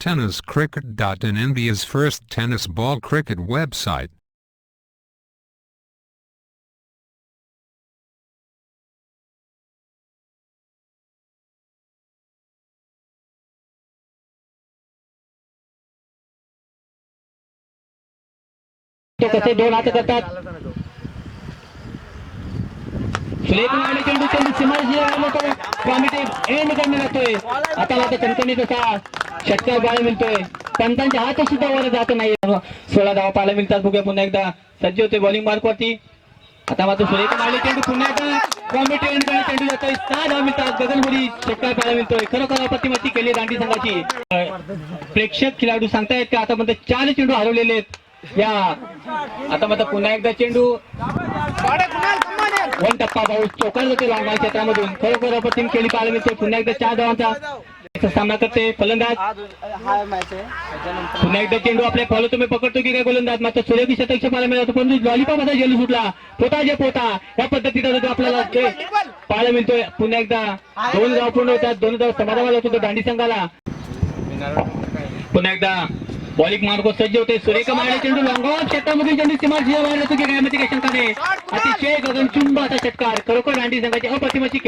TennisCricket.in, India's first tennis ball cricket website. तो कसे दोन हात करतात सुरेख मारले चेंडू सीमाजी कॉमिटी एंड करणे लागतोय आता कणकणी तसा षटकार पाहायला मिळतोय पंतांच्या हात सुद्धा वर जात नाही 16 धावा पाहायला मिळतात बघूया पुन्हा एकदा सज्ज होते बॉलिंग मार्क वरती आता मात्र सुरेख मारले चेंडू पुन्हा एकदा कॉमिटी एंड करणे चेंडू जातोय 6 धावा मिळतात गगनभुरी षटकार पाहायला मिळतोय खरोखर अप्रतिमती केली दांडी संघाची प्रेक्षक खेळाडू सांगतायत का आता मध्ये 4 चेंडू हरवलेले आहेत या आता मात्र पुन्हा एकदा चेंडू वन टप्पा पाऊस चौकार जाते लॉंग बॉल क्षेत्रामधून खरोखर अप्रतिम खेळी पाहायला मिळते पुन्हा एकदा 4 धावांचा सामना करते फलंदाज पुन्हा एकदा चेंडू आपल्या फॉलो तुम्ही पकडतो की काय गोलंदाज मात्र सूर्यकी शतक पाहायला मिळतो पण लॉलीपॉप असा जेलू सुटला पोता जे पोता या पद्धतीचा आपल्याला पाहायला मिळतोय पुन्हा एकदा 2 धाव पूर्ण होतात 2 धाव समाधान होतो दांडी संघाला पुन्हा एकदा बॉलिंग मार्ग सज्ज होते सुरेख मारणे चेंडू लॉंग ऑफ क्षेत्रामधून चेंडू सीमारेषेच्या बाहेर येतो की काय मध्ये काय शंका नाही अतिशय गगनचुंब असा षटकार खरोखर दांडी संघाची अप्रतिमाची